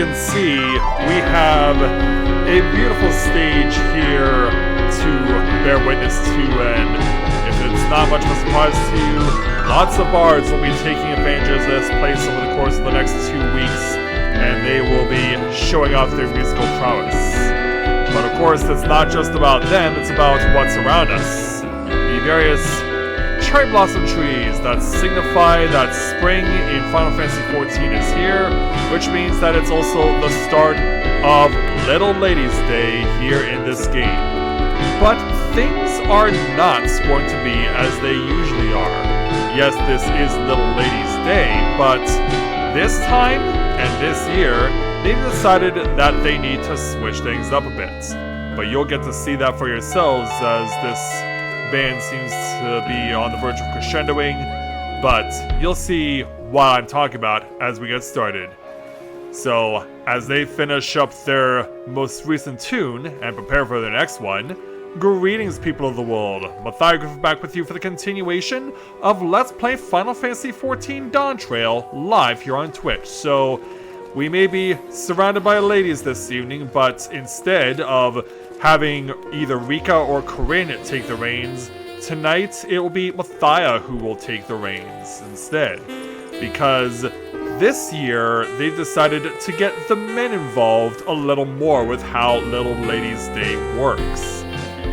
can see, we have a beautiful stage here to bear witness to, and if it's not much of a surprise to you, lots of bards will be taking advantage of this place over the course of the next 2 weeks, and they will be showing off their musical prowess. But of course, it's not just about them, it's about what's around us. The various cherry blossom trees that signify that spring in Final Fantasy XIV is here, which means that it's also the start of Little Ladies' Day here in this game. But things are not going to be as they usually are. Yes, this is Little Ladies' Day, but this time and this year, they've decided that they need to switch things up a bit. But you'll get to see that for yourselves as this band seems to be on the verge of crescendoing, but you'll see what I'm talking about as we get started. So, as they finish up their most recent tune and prepare for their next one, greetings, people of the world. Matthias back with you for the continuation of Let's Play Final Fantasy XIV Dawntrail live here on Twitch. So, we may be surrounded by ladies this evening, but instead of having either Rika or Corinne take the reins, tonight it will be Mathia who will take the reins instead. Because this year, they've decided to get the men involved a little more with how Little Ladies' Day works.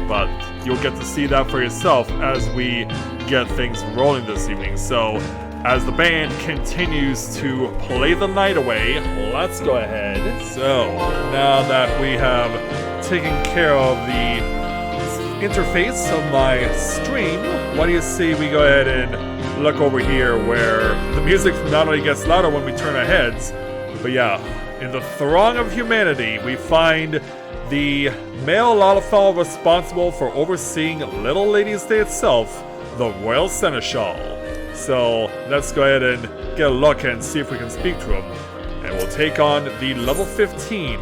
But you'll get to see that for yourself as we get things rolling this evening. So, as the band continues to play the night away, let's go ahead. So, now that we have taken care of the interface of my stream, why do you see we go ahead and look over here where the music not only gets louder when we turn our heads, but yeah, in the throng of humanity, we find the male Lalafell responsible for overseeing Little Ladies' Day itself, the Royal Seneschal. So let's go ahead and get a look and see if we can speak to him. And we'll take on the level 15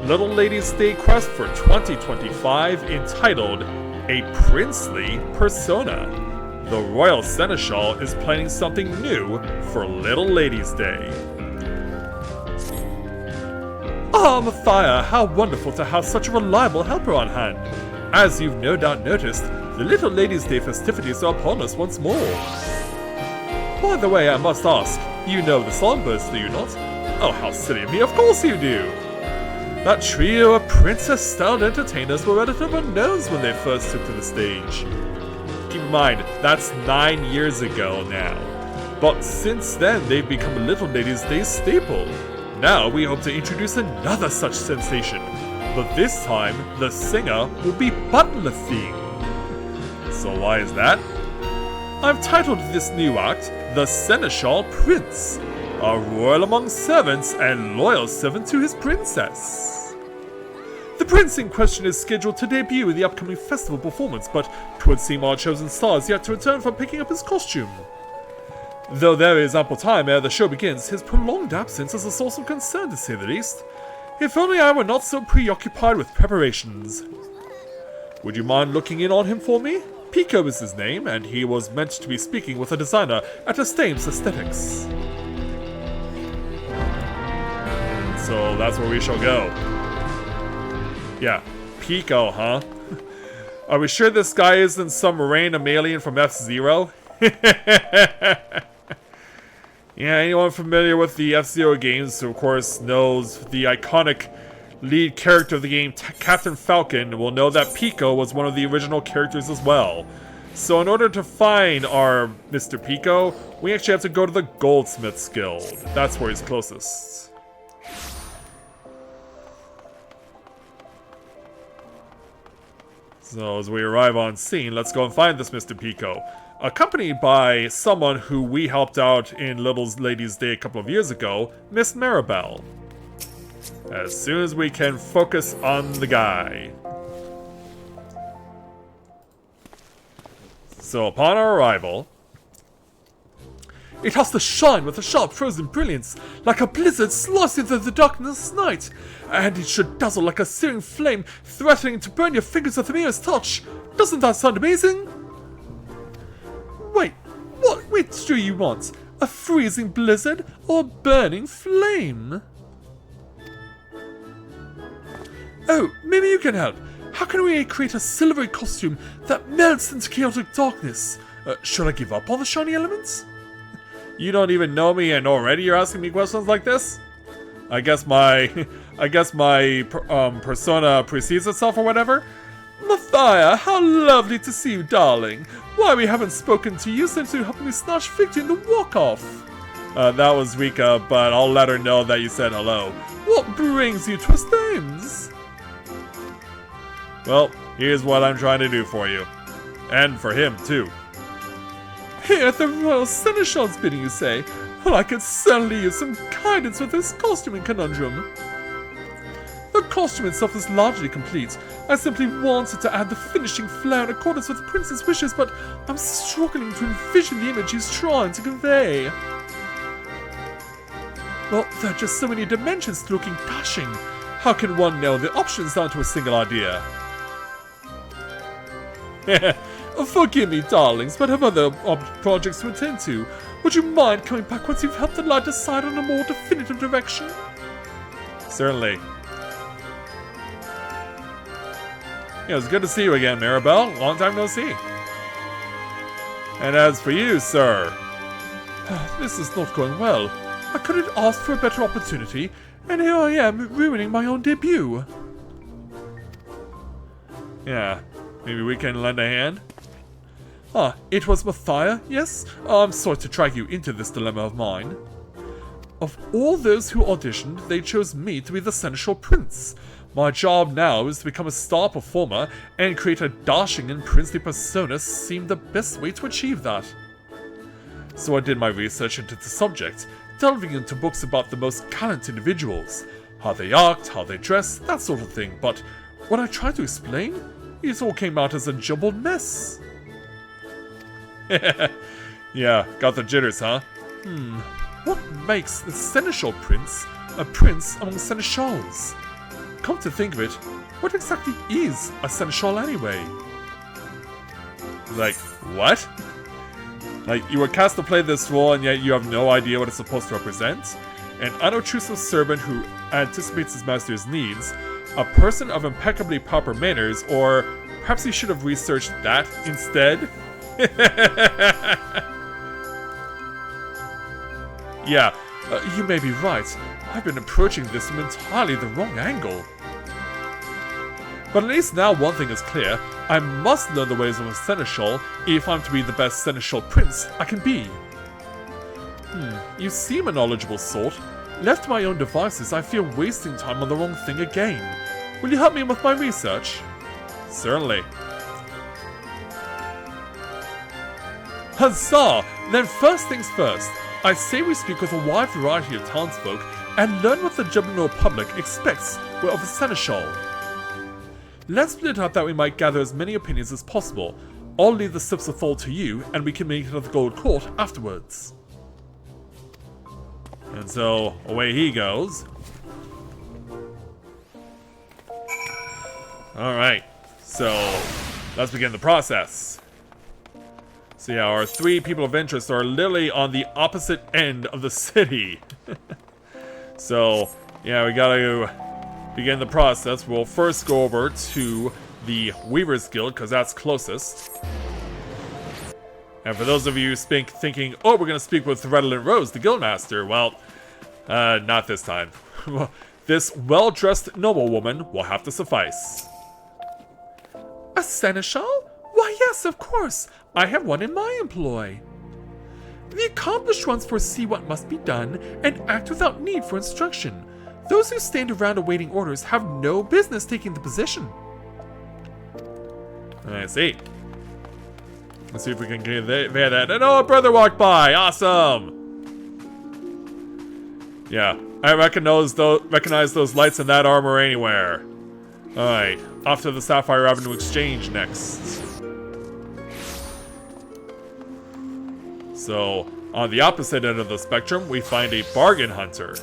Little Ladies' Day quest for 2025 entitled A Princely Persona. The Royal Seneschal is planning something new for Little Ladies' Day. Ah, Mathia, how wonderful to have such a reliable helper on hand. As you've no doubt noticed, the Little Ladies' Day festivities are upon us once more. By the way, I must ask, you know the Songbirds, do you not? Oh, how silly of me, of course you do! That trio of princess-styled entertainers were relatively unknowns when they first took to the stage. Keep in mind, that's 9 years ago now. But since then, they've become a Little Ladies' Day staple. Now we hope to introduce another such sensation, but this time, the singer will be butler-themed. So why is that? I've titled this new act, The Seneschal Prince, a royal among servants and loyal servant to his princess. The prince in question is scheduled to debut in the upcoming festival performance, but 'twould seem our chosen star is yet to return from picking up his costume. Though there is ample time ere the show begins, his prolonged absence is a source of concern, to say the least. If only I were not so preoccupied with preparations. Would you mind looking in on him for me? Pico is his name, and he was meant to be speaking with a designer at Astames Aesthetics. So that's where we shall go. Yeah, Pico, huh? Are we sure this guy isn't some random alien from F-Zero? Yeah, anyone familiar with the F-Zero games, of course, knows the iconic lead character of the game, Captain Falcon, will know that Pico was one of the original characters as well. So in order to find our Mr. Pico, we actually have to go to the Goldsmiths Guild. That's where he's closest. So as we arrive on scene, let's go and find this Mr. Pico. Accompanied by someone who we helped out in Little Ladies' Day a couple of years ago, Miss Maribel. As soon as we can focus on the guy. So upon our arrival, it has to shine with a sharp frozen brilliance, like a blizzard slicing through the darkness night, and it should dazzle like a searing flame, threatening to burn your fingers at the merest touch. Doesn't that sound amazing? Wait, which do you want? A freezing blizzard or a burning flame? Oh, maybe you can help. How can we create a silvery costume that melts into chaotic darkness? Should I give up on the shiny elements? You don't even know me and already you're asking me questions like this? I guess my persona precedes itself or whatever? Mathia, how lovely to see you, darling. Why, we haven't spoken to you since you helped me snatch victory in the walk-off. That was Rika, but I'll let her know that you said hello. What brings you to Staines? Well, here's what I'm trying to do for you. And for him, too. Here at the Royal Seneschal's bidding, you say? Well, I could certainly use some guidance with this costuming conundrum. The costume itself is largely complete. I simply wanted to add the finishing flair in accordance with the prince's wishes, but I'm struggling to envision the image he's trying to convey. Well, there are just so many dimensions to looking dashing. How can one nail the options down to a single idea? Forgive me, darlings, but I have other projects to attend to. Would you mind coming back once you've helped the lad decide on a more definitive direction? Certainly. Yeah, it was good to see you again, Mirabelle. Long time no see. And as for you, sir... This is not going well. I couldn't ask for a better opportunity, and here I am ruining my own debut. Yeah, maybe we can lend a hand? It was Mathia, yes? I'm sorry to drag you into this dilemma of mine. Of all those who auditioned, they chose me to be the Seneschal Prince. My job now is to become a star performer, and create a dashing and princely persona seemed the best way to achieve that. So I did my research into the subject, delving into books about the most gallant individuals. How they act, how they dress, that sort of thing, but when I tried to explain, it all came out as a jumbled mess. Yeah, got the jitters, huh? What makes the Seneschal Prince a prince among Seneschals? Come to think of it, what exactly is a Seneschal anyway? Like, what? Like, you were cast to play this role and yet you have no idea what it's supposed to represent? An unobtrusive servant who anticipates his master's needs, a person of impeccably proper manners, or perhaps you should have researched that instead? Yeah, you may be right. I've been approaching this from entirely the wrong angle. But at least now one thing is clear. I must learn the ways of a Seneschal if I'm to be the best Seneschal Prince I can be. You seem a knowledgeable sort. Left to my own devices, I fear wasting time on the wrong thing again. Will you help me with my research? Certainly. Huzzah! Then first things first. I say we speak with a wide variety of townsfolk and learn what the general public expects of a Seneschal. Let's split up that we might gather as many opinions as possible. I'll leave the sips of thought to you, and we can meet at the Gold Court afterwards. And so, away he goes. Alright, so let's begin the process. So yeah, our three people of interest are literally on the opposite end of the city. So, yeah, we gotta begin the process. We'll first go over to the Weavers Guild, because that's closest. And for those of you thinking, oh, we're gonna speak with Redolent Rose, the Guildmaster, well, not this time. This well-dressed noblewoman will have to suffice. A Seneschal? Why yes, of course. I have one in my employ. The accomplished ones foresee what must be done and act without need for instruction. Those who stand around awaiting orders have no business taking the position. I see. Let's see if we can convey that. And oh, a brother walked by. Awesome. Yeah, I recognize those lights in that armor anywhere. Alright, off to the Sapphire Avenue Exchange next. So, on the opposite end of the spectrum, we find a bargain hunter.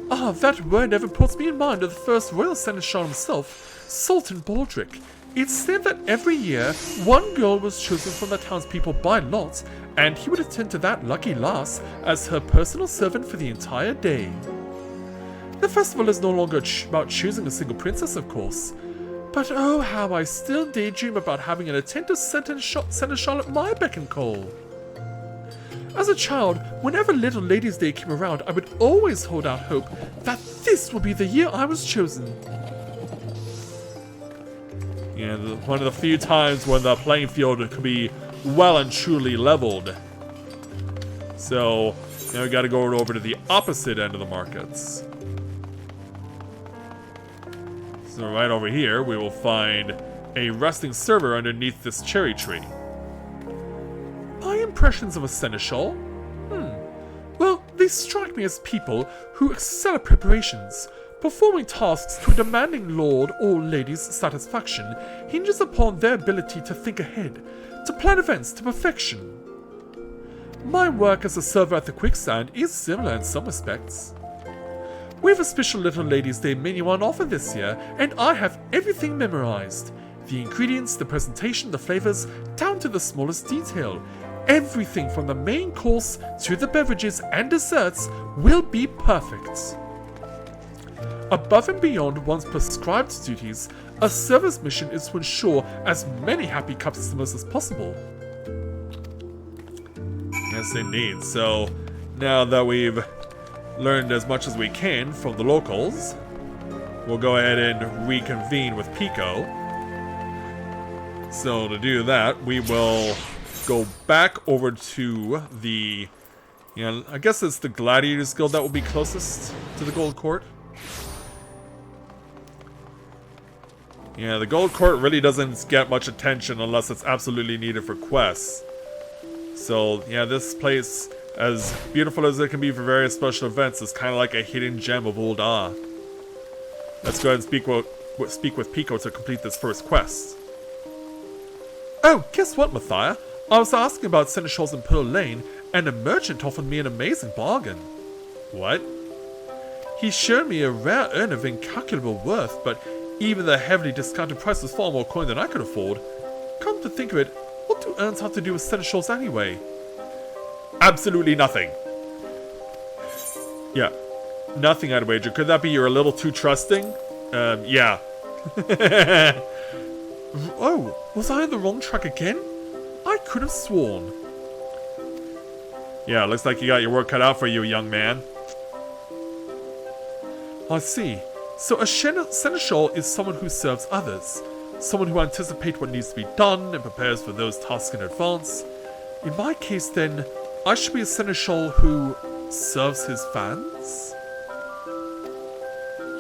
Ah, that word never puts me in mind of the first royal seneschal himself, Sultan Baldric. It's said that every year, one girl was chosen from the townspeople by lot, and he would attend to that lucky lass as her personal servant for the entire day. The festival is no longer about choosing a single princess, of course. But oh, how I still daydream about having an attentive seneschal at my beck and call. As a child, whenever Little Ladies' Day came around, I would always hold out hope that this would be the year I was chosen. Yeah, one of the few times when the playing field could be well and truly leveled. So, now we gotta go over to the opposite end of the markets. So right over here, we will find a resting server underneath this cherry tree. My impressions of a seneschal? Well, they strike me as people who excel at preparations. Performing tasks to a demanding lord or lady's satisfaction hinges upon their ability to think ahead, to plan events to perfection. My work as a server at the Quicksand is similar in some respects. We have a special Little Ladies' Day menu on offer this year, and I have everything memorized. The ingredients, the presentation, the flavors, down to the smallest detail. Everything from the main course to the beverages and desserts will be perfect. Above and beyond one's prescribed duties, a server's mission is to ensure as many happy customers as possible. Yes, indeed. So, now that we've learned as much as we can from the locals, we'll go ahead and reconvene with Pico. So, to do that, we will go back over to the... I guess it's the Gladiators Guild that will be closest to the Gold Court. Yeah, the Gold Court really doesn't get much attention unless it's absolutely needed for quests. So, yeah, this place, as beautiful as it can be for various special events, is kind of like a hidden gem of Old Ah. Let's go ahead and speak with Pico to complete this first quest. Oh, guess what, Mathia? I was asking about seneschals in Pearl Lane, and a merchant offered me an amazing bargain. What? He showed me a rare urn of incalculable worth, but even the heavily discounted price was far more coin than I could afford. Come to think of it, what do urns have to do with seneschals anyway? Absolutely nothing. Yeah, nothing, I'd wager. Could that be you're a little too trusting? Yeah. Oh, was I on the wrong track again? I could have sworn. Yeah, looks like you got your work cut out for you, young man. I see. So a seneschal is someone who serves others. Someone who anticipates what needs to be done and prepares for those tasks in advance. In my case, then, I should be a seneschal who serves his fans?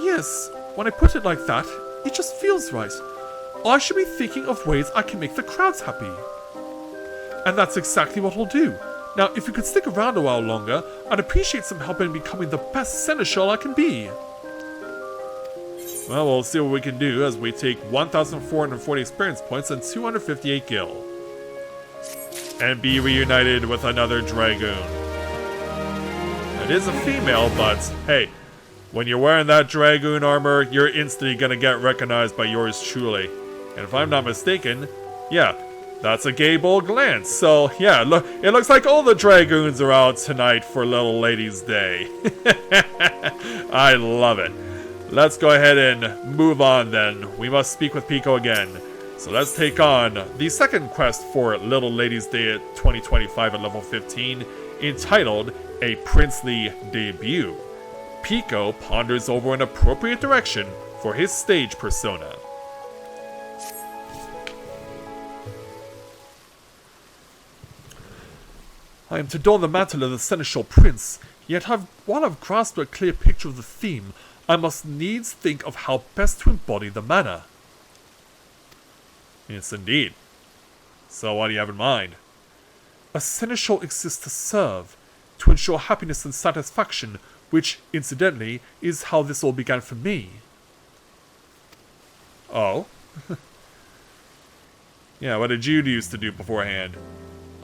Yes, when I put it like that, it just feels right. I should be thinking of ways I can make the crowds happy. And that's exactly what I'll do. Now, if you could stick around a while longer, I'd appreciate some help in becoming the best seneschal I can be. Well, we'll see what we can do as we take 1,440 experience points and 258 gil. And be reunited with another dragoon. It is a female, but hey, when you're wearing that dragoon armor, you're instantly gonna get recognized by yours truly. And if I'm not mistaken, yeah, that's a gay bold glance. So yeah, look, it looks like all the dragoons are out tonight for Little Ladies' Day. I love it. Let's go ahead and move on then. We must speak with Pico again. So let's take on the second quest for Little Ladies' Day at 2025 at level 15, entitled A Princely Debut. Pico ponders over an appropriate direction for his stage persona. I am to don the mantle of the Seneschal Prince, yet while I've grasped a clear picture of the theme, I must needs think of how best to embody the manner. Yes, indeed. So what do you have in mind? A seneschal exists to serve, to ensure happiness and satisfaction, which, incidentally, is how this all began for me. Oh? Yeah, what did you used to do beforehand?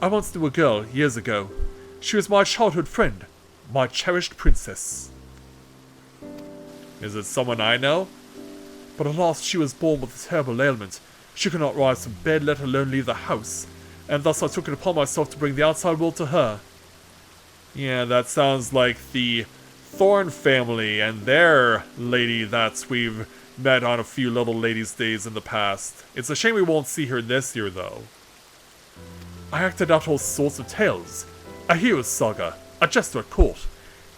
I once knew a girl, years ago. She was my childhood friend, my cherished princess. Is it someone I know? But alas, she was born with a terrible ailment. She could not rise from bed, let alone leave the house, and thus I took it upon myself to bring the outside world to her. Yeah, that sounds like the Thorn family and their lady that we've met on a few little ladies' days in the past. It's a shame we won't see her this year, though. I acted out all sorts of tales. A hero's saga, a jester at court.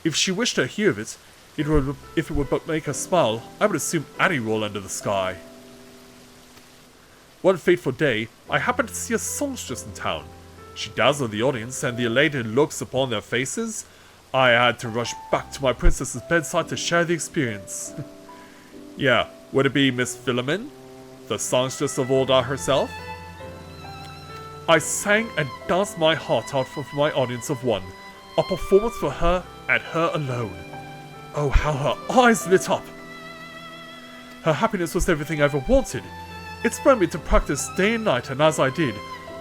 If she wished to hear of it, if it would but make her smile, I would assume any role under the sky. One fateful day, I happened to see a songstress in town. She dazzled the audience, and the elated looks upon their faces, I had to rush back to my princess's bedside to share the experience. Yeah, would it be Miss Philomene? The songstress of Ulda herself? I sang and danced my heart out for my audience of one. A performance for her and her alone. Oh, how her eyes lit up! Her happiness was everything I ever wanted. It spurred me to practice day and night, and as I did,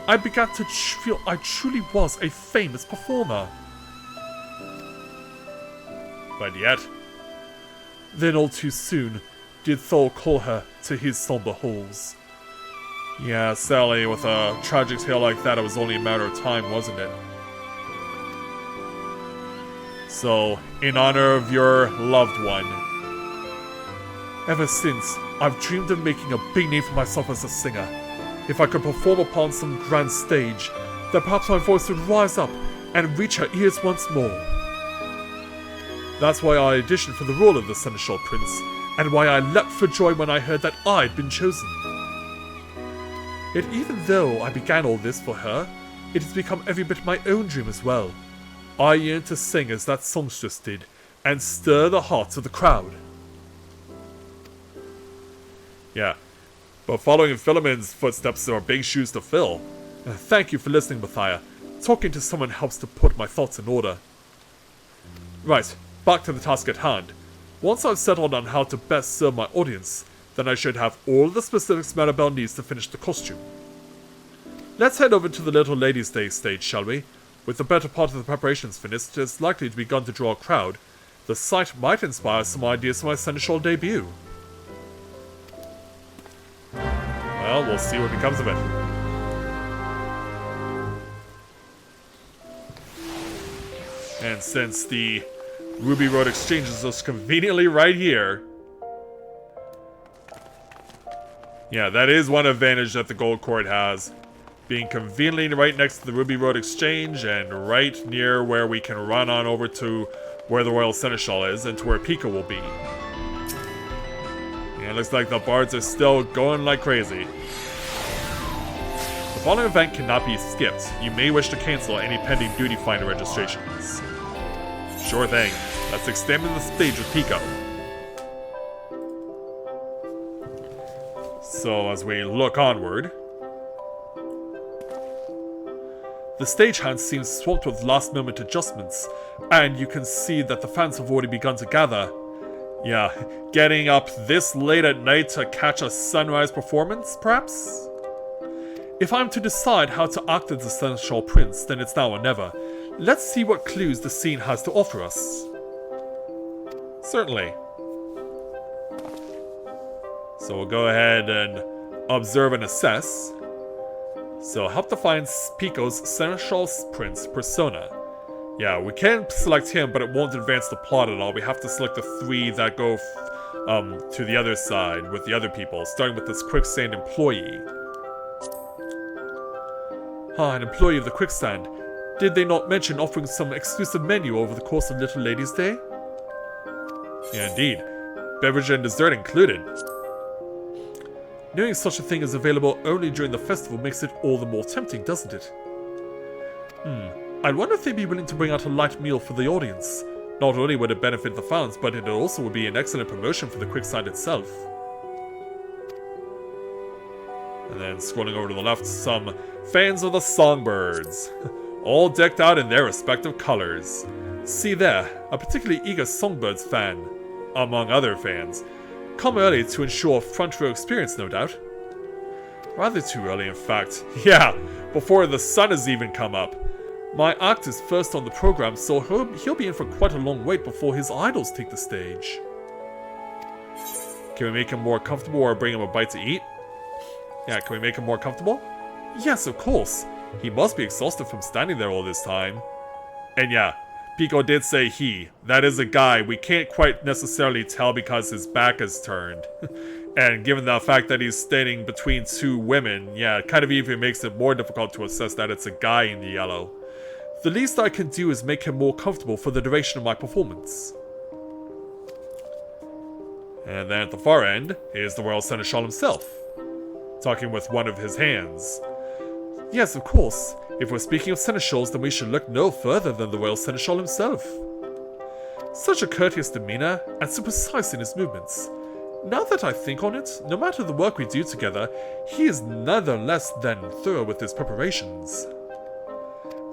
I began to feel I truly was a famous performer. But yet... Then all too soon, did Thor call her to his somber halls. Yeah, Sally, with a tragic tale like that, it was only a matter of time, wasn't it? So, in honor of your loved one... Ever since, I've dreamed of making a big name for myself as a singer. If I could perform upon some grand stage, then perhaps my voice would rise up and reach her ears once more. That's why I auditioned for the role of the Seneschal Prince, and why I leapt for joy when I heard that I'd been chosen. Yet even though I began all this for her, it has become every bit my own dream as well. I yearn to sing as that songstress did, and stir the hearts of the crowd. Yeah, but following in Philomene's footsteps are big shoes to fill. Thank you for listening, Mathia. Talking to someone helps to put my thoughts in order. Right, back to the task at hand. Once I've settled on how to best serve my audience, then I should have all the specifics Maribel needs to finish the costume. Let's head over to the Little Ladies' Day stage, shall we? With the better part of the preparations finished, it's likely to begun to draw a crowd. The sight might inspire some ideas for my Seneschal debut. Well, we'll see what becomes of it. And since the Ruby Road Exchange is just conveniently right here... Yeah, that is one advantage that the Gold Court has. Being conveniently right next to the Ruby Road Exchange and right near where we can run on over to where the Royal Seneschal is and to where Pico will be. Yeah, it looks like the bards are still going like crazy. The following event cannot be skipped. You may wish to cancel any pending Duty Finder registrations. Sure thing. Let's examine the stage with Pico. So as we look onward... The stagehand seems swamped with last-moment adjustments, and you can see that the fans have already begun to gather. Yeah, getting up this late at night to catch a sunrise performance, perhaps? If I'm to decide how to act as the Seneschal Prince, then it's now or never. Let's see what clues the scene has to offer us. Certainly. So we'll go ahead and observe and assess. So help define Pico's Seneschal Prince persona. Yeah, we can select him, but it won't advance the plot at all. We have to select the three that go to the other side with the other people, starting with this Quicksand employee. Ah, an employee of the Quicksand. Did they not mention offering some exclusive menu over the course of Little Ladies' Day? Yeah, indeed. Beverage and dessert included. Knowing such a thing is available only during the festival makes it all the more tempting, doesn't it? I wonder if they'd be willing to bring out a light meal for the audience. Not only would it benefit the fans, but it also would be an excellent promotion for the Quicksand itself. And then scrolling over to the left, some fans of the Songbirds. All decked out in their respective colors. See there, a particularly eager Songbirds fan, among other fans. Come early to ensure a front row experience, no doubt. Rather too early, in fact. Yeah, before the sun has even come up. My act is first on the program, so he'll be in for quite a long wait before his idols take the stage. Can we make him more comfortable or bring him a bite to eat? Yeah, can we make him more comfortable? Yes, of course. He must be exhausted from standing there all this time. And yeah, Pico did say he. That is a guy. We can't quite necessarily tell because his back is turned. And given the fact that he's standing between two women, yeah, it kind of even makes it more difficult to assess that it's a guy in the yellow. The least I can do is make him more comfortable for the duration of my performance. And then at the far end is the Royal Seneschal himself, talking with one of his hands. Yes, of course. If we're speaking of Seneschals, then we should look no further than the Royal Seneschal himself. Such a courteous demeanor, and so precise in his movements. Now that I think on it, no matter the work we do together, he is neither less than thorough with his preparations.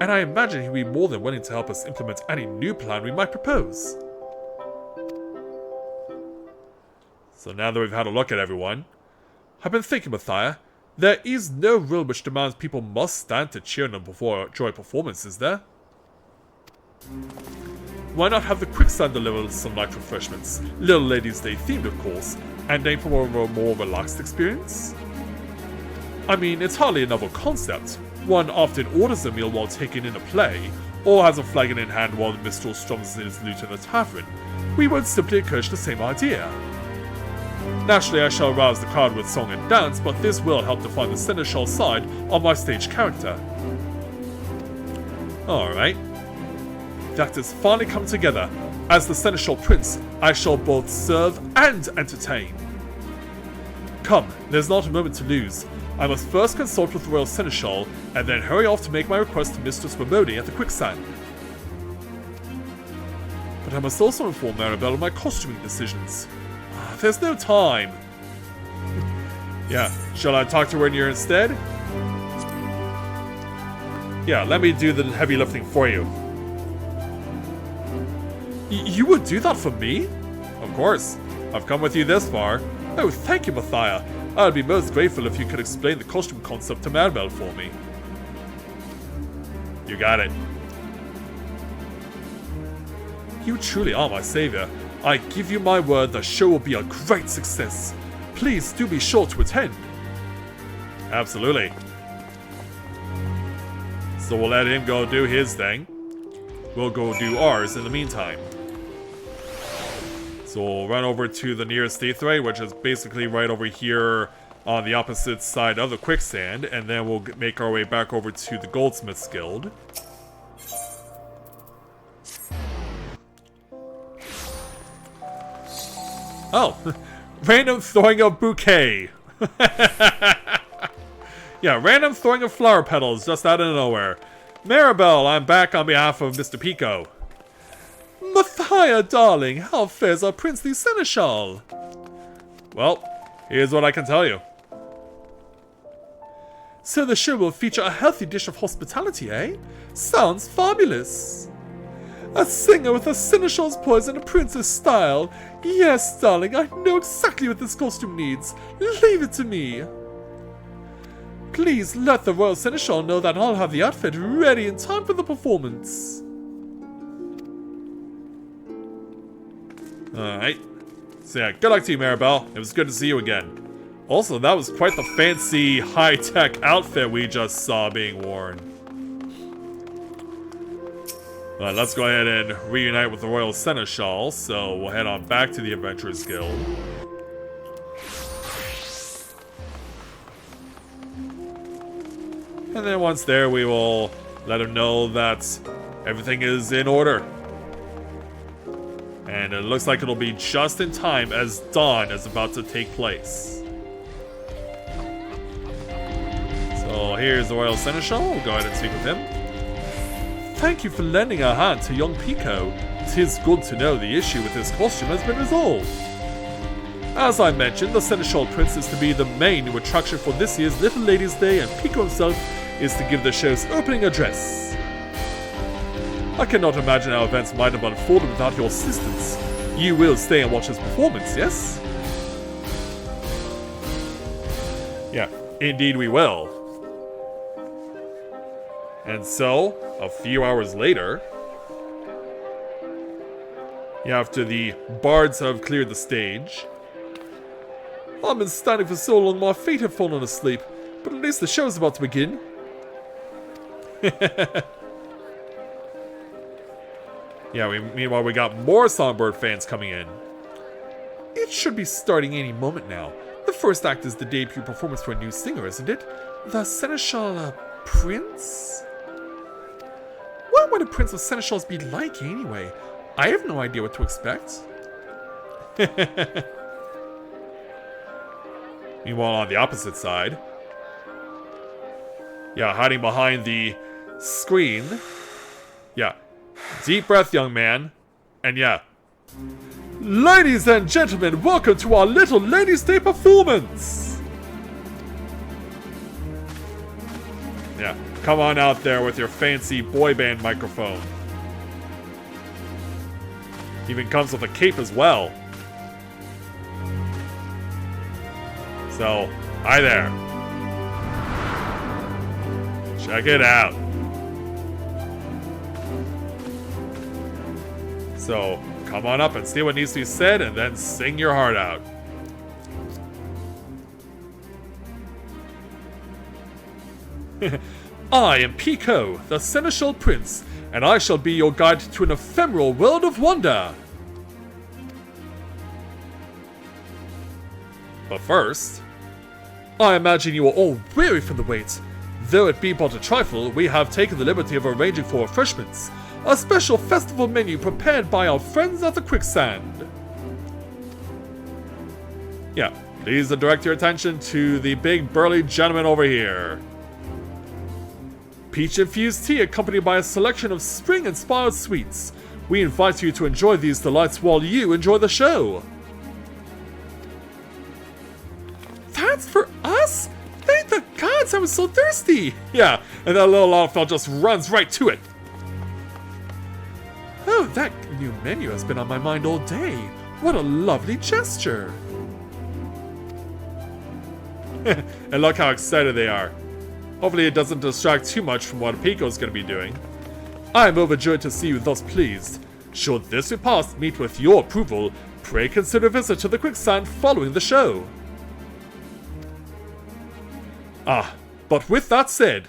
And I imagine he'll be more than willing to help us implement any new plan we might propose. So now that we've had a look at everyone, I've been thinking, Mathia, there is no rule which demands people must stand to cheer them before a joy performance, is there? Why not have the quicksand deliver some light refreshments, Little Ladies' Day themed of course, and aim for a more relaxed experience? I mean, it's hardly a novel concept. One often orders a meal while taking in a play, or has a flagon in hand while the minstrel strums his lute in the tavern. We would simply encourage the same idea. Naturally, I shall rouse the crowd with song and dance, but this will help define the Seneschal side of my stage character. Alright. That has finally come together. As the Seneschal Prince, I shall both serve and entertain. Come, there's not a moment to lose. I must first consult with the Royal Seneschal, and then hurry off to make my request to Mistress Ramoni at the Quicksand. But I must also inform Maribel of my costuming decisions. There's no time. Yeah, shall I talk to her in here instead? Yeah, let me do the heavy lifting for you. You would do that for me? Of course. I've come with you this far. Oh, thank you, Mathia. I'd be most grateful if you could explain the costume concept to Maribel for me. You got it. You truly are my savior. I give you my word the show will be a great success. Please do be sure to attend. Absolutely. So we'll let him go do his thing. We'll go do ours in the meantime. So we'll run over to the nearest Dawntrail, which is basically right over here on the opposite side of the quicksand, and then we'll make our way back over to the Goldsmith's Guild. Oh, random throwing of bouquet. Yeah, random throwing of flower petals just out of nowhere. Maribel, I'm back on behalf of Mr. Pico. Mathia, darling, how fares our princely seneschal? Well, here's what I can tell you. So the show will feature a healthy dish of hospitality, eh? Sounds fabulous. A singer with a seneschal's poise and a princess style. Yes, darling, I know exactly what this costume needs. Leave it to me. Please let the Royal Seneschal know that I'll have the outfit ready in time for the performance. Alright. So yeah, good luck to you, Maribel. It was good to see you again. Also, that was quite the fancy, high-tech outfit we just saw being worn. But let's go ahead and reunite with the Royal Seneschal, so we'll head on back to the Adventurers Guild. And then once there, we will let him know that everything is in order. And it looks like it'll be just in time as dawn is about to take place. So here's the Royal Seneschal. We'll go ahead and speak with him. Thank you for lending a hand to young Pico. 'Tis good to know the issue with his costume has been resolved. As I mentioned, the Seneschal Prince is to be the main new attraction for this year's Little Ladies' Day, and Pico himself is to give the show's opening address. I cannot imagine how events might have unfolded without your assistance. You will stay and watch his performance, yes? Yeah, indeed we will. And so, a few hours later, after the bards have cleared the stage, I've been standing for so long my feet have fallen asleep, but at least the show's about to begin. Yeah, meanwhile we got more Songbird fans coming in. It should be starting any moment now. The first act is the debut performance for a new singer, isn't it? The Seneschal Prince? What would a Prince of Seneschals be like anyway? I have no idea what to expect. Meanwhile, on the opposite side, yeah, hiding behind the screen, yeah, deep breath, young man, and yeah. Ladies and gentlemen, welcome to our Little Ladies' Day performance! Yeah, come on out there with your fancy boy band microphone. Even comes with a cape as well. So, hi there. Check it out. So, come on up and see what needs to be said and then sing your heart out. I am Pico, the Seneschal Prince, and I shall be your guide to an ephemeral world of wonder. But first, I imagine you are all weary from the wait. Though it be but a trifle, we have taken the liberty of arranging for refreshments, a special festival menu prepared by our friends at the Quicksand. Yeah, please direct your attention to the big burly gentleman over here. Peach-infused tea accompanied by a selection of spring-inspired sweets. We invite you to enjoy these delights while you enjoy the show. That's for us? Thank the gods, I was so thirsty! Yeah, and that little elf just runs right to it. Oh, that new menu has been on my mind all day. What a lovely gesture. And look how excited they are. Hopefully it doesn't distract too much from what Pico's going to be doing. I am overjoyed to see you thus pleased. Should this repast meet with your approval, pray consider a visit to the Quicksand following the show. Ah, but with that said...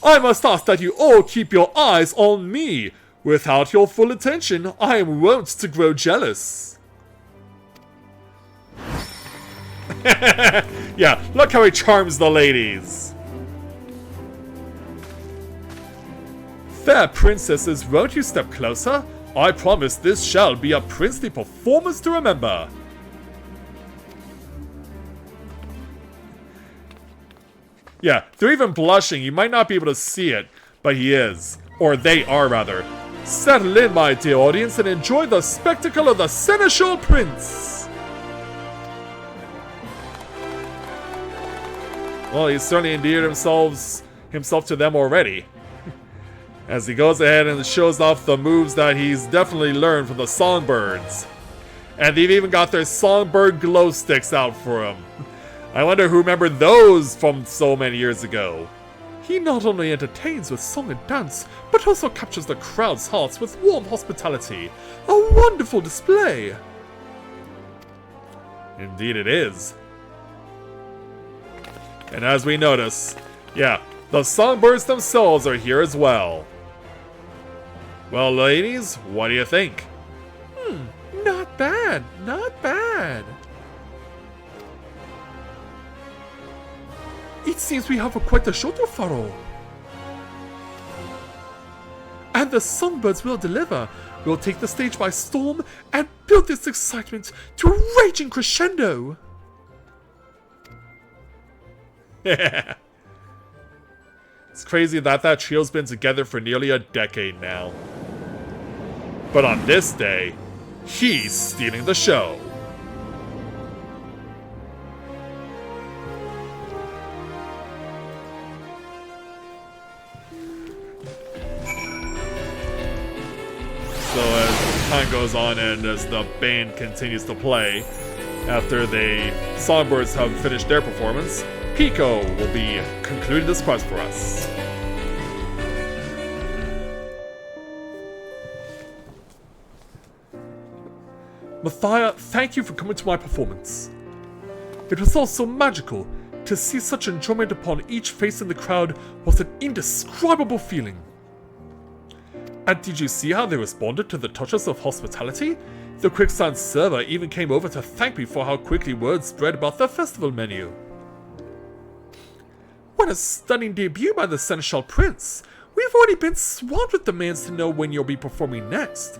I must ask that you all keep your eyes on me. Without your full attention, I am wont to grow jealous. Yeah, look how he charms the ladies. Fair princesses, won't you step closer? I promise this shall be a princely performance to remember. Yeah, they're even blushing. You might not be able to see it, but he is. Or they are, rather. Settle in, my dear audience, and enjoy the spectacle of the Seneschal Prince. Well, he's certainly endeared himself to them already. As he goes ahead and shows off the moves that he's definitely learned from the Songbirds. And they've even got their Songbird glow sticks out for him. I wonder who remembered those from so many years ago. He not only entertains with song and dance, but also captures the crowd's hearts with warm hospitality. A wonderful display! Indeed it is. And as we notice, yeah, the Songbirds themselves are here as well. Well, ladies, what do you think? Not bad, not bad. It seems we have quite a show to follow. And the Songbirds will deliver. We'll take the stage by storm and build this excitement to a raging crescendo. It's crazy that trio's been together for nearly a decade now. But on this day, he's stealing the show. So as time goes on and as the band continues to play, after the Songbirds have finished their performance, Pico will be concluding this quest for us. Mathia, thank you for coming to my performance. It was all so magical. To see such enjoyment upon each face in the crowd was an indescribable feeling. And did you see how they responded to the touches of hospitality? The Quicksand server even came over to thank me for how quickly word spread about their festival menu. What a stunning debut by the Seneschal Prince! We've already been swamped with demands to know when you'll be performing next.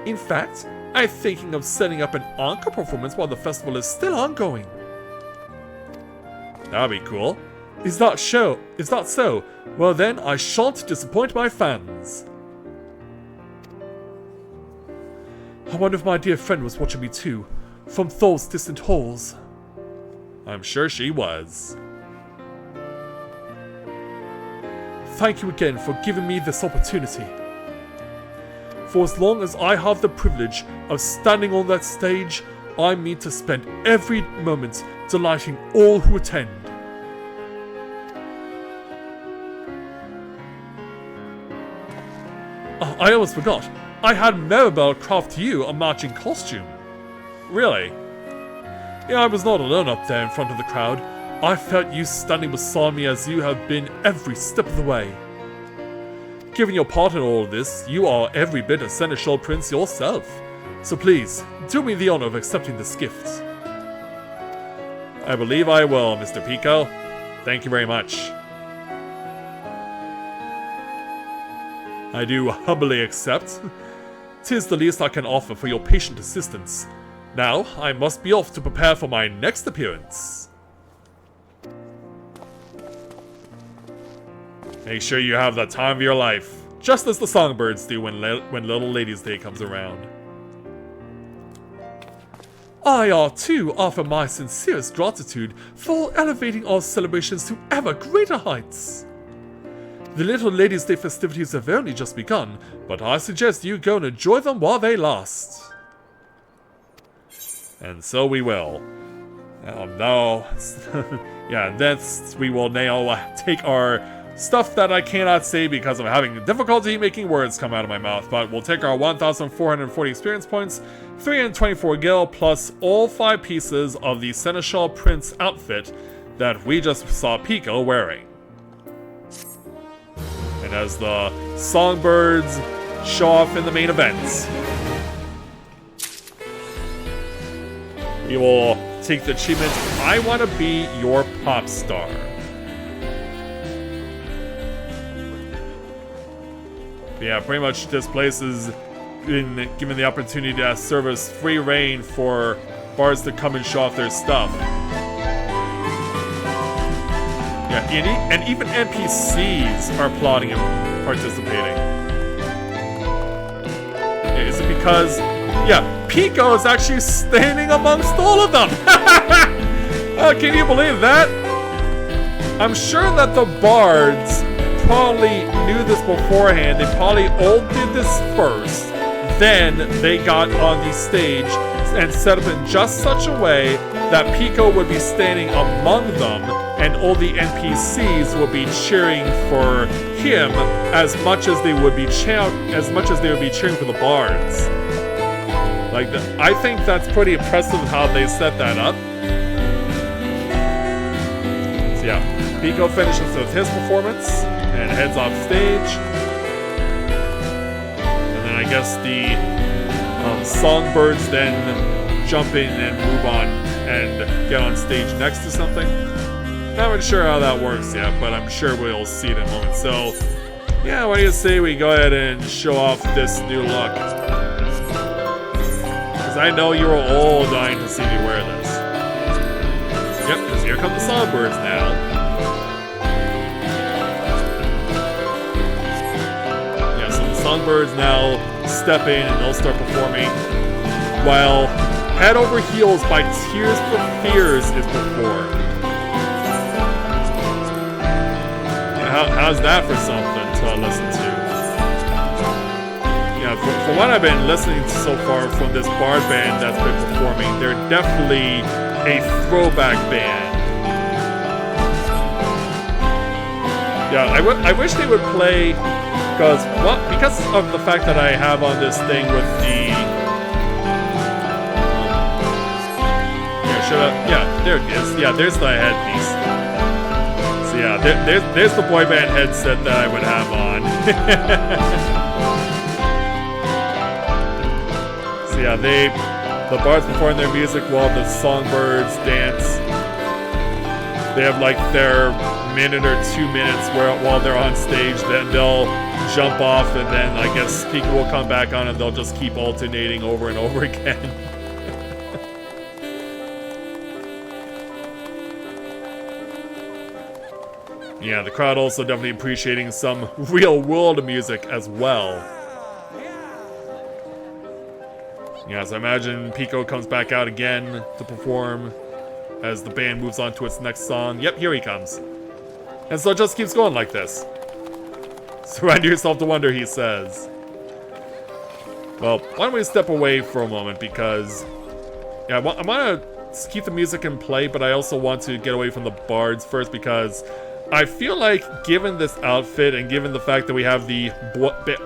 In fact, I'm thinking of setting up an encore performance while the festival is still ongoing. That'd be cool. Is that so? Well then, I shan't disappoint my fans. I wonder if my dear friend was watching me too, from those distant halls. I'm sure she was. Thank you again for giving me this opportunity. For as long as I have the privilege of standing on that stage, I mean to spend every moment delighting all who attend. Oh, I almost forgot. I had Maribel craft you a matching costume. Really? Yeah, I was not alone up there in front of the crowd. I felt you standing beside me as you have been every step of the way. Given your part in all of this, you are every bit a Seneschal Prince yourself. So please, do me the honor of accepting this gift. I believe I will, Mr. Pico. Thank you very much. I do humbly accept. 'Tis the least I can offer for your patient assistance. Now, I must be off to prepare for my next appearance. Make sure you have the time of your life, just as the songbirds do when Little Ladies' Day comes around. I, too, offer my sincerest gratitude for elevating our celebrations to ever greater heights. The Little Ladies' Day festivities have only just begun, but I suggest you go and enjoy them while they last. And so we will. No. Yeah, we will now take our stuff that I cannot say because I'm having difficulty making words come out of my mouth, but we'll take our 1,440 experience points, 324 gil, plus all 5 pieces of the Seneschal Prince outfit that we just saw Pico wearing. And as the songbirds show off in the main events, we will take the achievement, I want to be your pop star. Yeah, pretty much this place has been given the opportunity to serve as free reign for bards to come and show off their stuff. Yeah, and even NPCs are applauding and participating. Is it because... Yeah, Pico is actually standing amongst all of them! Can you believe that? I'm sure that the bards probably knew this beforehand. They probably all did this first. Then they got on the stage and set up in just such a way that Pico would be standing among them, and all the NPCs would be cheering for him as much as they would be cheering for the bards. Like, I think that's pretty impressive how they set that up. So yeah, Pico finishes with his performance and heads off stage. And then I guess the songbirds then jump in and move on and get on stage next to something. Not really sure how that works yet, but I'm sure we'll see it in a moment. So, yeah, what do you say we go ahead and show off this new look? Because I know you're all dying to see me wear this. Yep, because here come the songbirds now. Yeah, so the songbirds now step in and they'll start performing, while Head Over Heels by Tears for Fears is performed. How's that for something to listen to? Yeah, from what I've been listening to so far from this bard band that's been performing, they're definitely a throwback band. Yeah, I wish they would play, because of the fact that I have on this thing with the... Yeah, there it is. Yeah, there's the headpiece. Yeah, there's the boy band headset that I would have on. So yeah, the bards perform their music while the songbirds dance. They have like their minute or 2 minutes while they're on stage, then they'll jump off, and then I guess Pika will come back on and they'll just keep alternating over and over again. Yeah, the crowd also definitely appreciating some real world music as well. Yeah, so I imagine Pico comes back out again to perform as the band moves on to its next song. Yep, here he comes. And so it just keeps going like this. Surrender yourself to wonder, he says. Well, why don't we step away for a moment, because yeah, I want to keep the music in play, but I also want to get away from the bards first, because I feel like, given this outfit and given the fact that we have the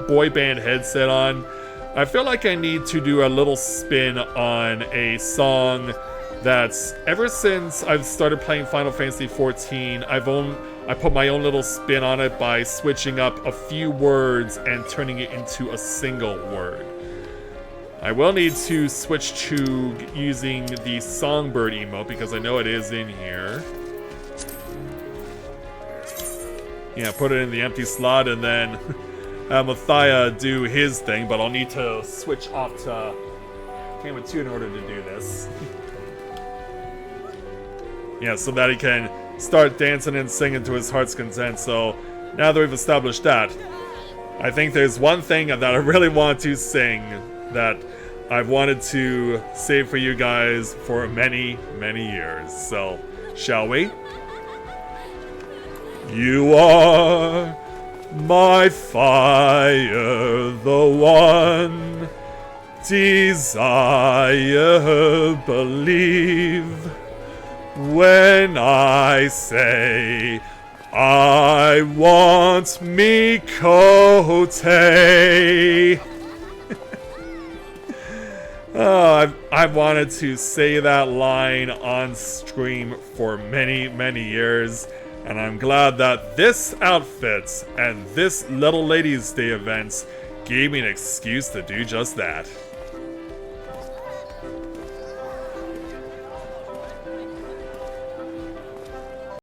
boy band headset on, I feel like I need to do a little spin on a song that's, ever since I've started playing Final Fantasy XIV, I put my own little spin on it by switching up a few words and turning it into a single word. I will need to switch to using the Songbird emote, because I know it is in here. Yeah, put it in the empty slot, and then have Mathia do his thing, but I'll need to switch off to Game of 2 in order to do this. Yeah, so that he can start dancing and singing to his heart's content. So now that we've established that, I think there's one thing that I really want to sing that I've wanted to save for you guys for many, many years. So, shall we? You are my fire, the one desire, believe when I say I want Mikote. Oh, I've wanted to say that line on stream for many, many years. And I'm glad that this outfit and this Little Ladies Day event gave me an excuse to do just that.